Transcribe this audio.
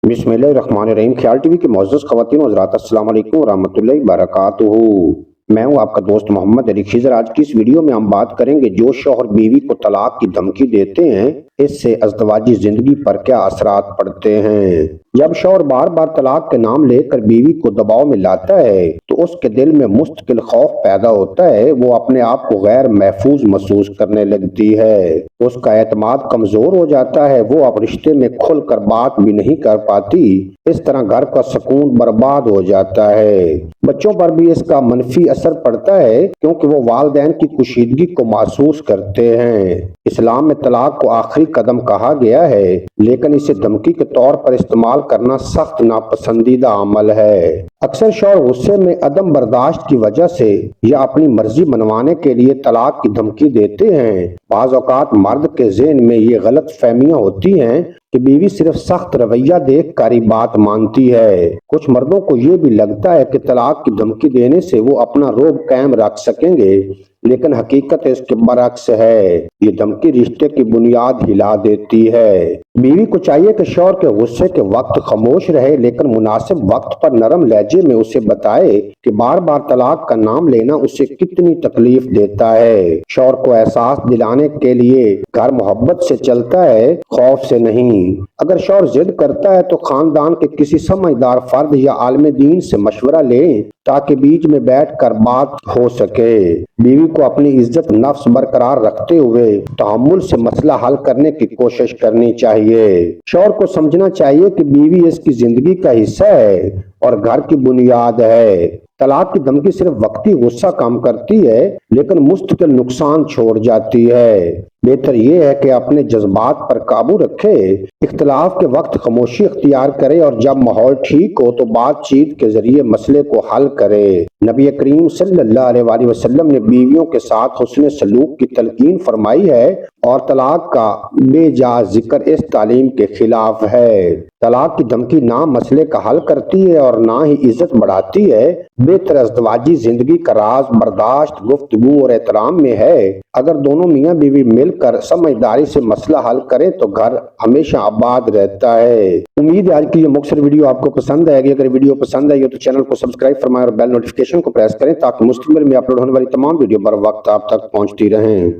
बिस्मिल्लाहिर्रहमानिर्रहीम। ख्याल टीवी के मुअज़्ज़ज़ ख़वातीन व हज़रात, अस्सलाम वालेकुम व रहमतुल्लाहि व बरकातुहू। मैं हूं आपका दोस्त मोहम्मद अली खिज़र। आज की इस वीडियो में हम बात करेंगे जो शौहर बीवी को तलाक की धमकी देते हैं, इससे अज़दवाजी जिंदगी पर क्या असरात पड़ते हैं। जब शौहर बार बार तलाक के नाम लेकर बीवी को दबाव में लाता है तो उसके दिल में मुस्तकिल खौफ पैदा होता है। वो अपने आप को गैर महफूज महसूस करने लगती है, उसका एतमाद कमजोर हो जाता है, वो अब रिश्ते में खुल कर बात भी नहीं कर पाती। इस तरह घर का सुकून बर्बाद हो जाता है। बच्चों पर भी इसका मनफी असर पड़ता है क्योंकि वो वालिदैन की कुशीदगी को महसूस करते हैं। इस्लाम में तलाक को आखिरी कदम कहा गया है, लेकिन इसे धमकी के तौर पर इस्तेमाल करना सख्त नापसंदीदा अमल है। अक्सर शौहर गुस्से में अदम बर्दाश्त की वजह से या अपनी मर्जी मनवाने के लिए तलाक की धमकी देते हैं। बाज़ औक़ात मर्द के ज़हन में ये गलत फहमियाँ होती हैं कि बीवी सिर्फ सख्त रवैया देख कर ही बात मानती है। कुछ मर्दों को ये भी लगता है कि तलाक की धमकी देने से वो अपना रोब कायम रख सकेंगे, लेकिन हकीकत इसके बरक्स है। ये धमकी रिश्ते की बुनियाद हिला देती है। बीवी को चाहिए कि शौहर के गुस्से के वक्त खामोश रहे, लेकिन मुनासिब वक्त पर नरम लहजे में उसे बताए कि बार बार तलाक का नाम लेना उसे कितनी तकलीफ देता है। शौहर को एहसास दिलाने के लिए घर मोहब्बत से चलता है, खौफ से नहीं। अगर शौहर जिद करता है तो खानदान के किसी समझदार फर्द या आलिम दीन से मशवरा लें ताकि बीच में बैठकर बात हो सके। बीवी को अपनी इज्जत नफ्स बरकरार रखते हुए तहम्मुल से मसला हल करने की कोशिश करनी चाहिए। शौहर को समझना चाहिए कि बीवी इसकी जिंदगी का हिस्सा है और घर की बुनियाद है। तलाक की धमकी सिर्फ वक्ती गुस्सा कम करती है, लेकिन मुस्तकिल नुकसान छोड़ जाती है। बेहतर यह है कि अपने जज्बात पर काबू रखे, इख्तिलाफ के वक्त खामोशी इख्तियार करे और जब माहौल ठीक हो तो बातचीत के जरिए मसले को हल करे। नबी करीम सल्लल्लाहु अलैहि वसल्लम ने बीवियों के साथ हुस्न सलूक की तलकीन फरमाई है और तलाक का बेजा जिक्र इस तालीम के खिलाफ है। तलाक की धमकी ना मसले का हल करती है और ना ही इज्जत बढ़ाती है। बेहतर अज़दवाजी जिंदगी का राज बर्दाश्त, गुफ्तगू और एहतराम में है। अगर दोनों मियाँ बीवी मिलकर समझदारी से मसला हल करें तो घर हमेशा आबाद रहता है। उम्मीद है आज की ये मुख्तसर वीडियो आपको पसंद आएगी। अगर वीडियो पसंद आई हो तो चैनल को सब्सक्राइब फरमाएं और बेल नोटिफिकेशन को प्रेस करें ताकि मुस्तक़बिल में अपलोड होने वाली तमाम वीडियो बर वक्त आप तक पहुंचती रहें।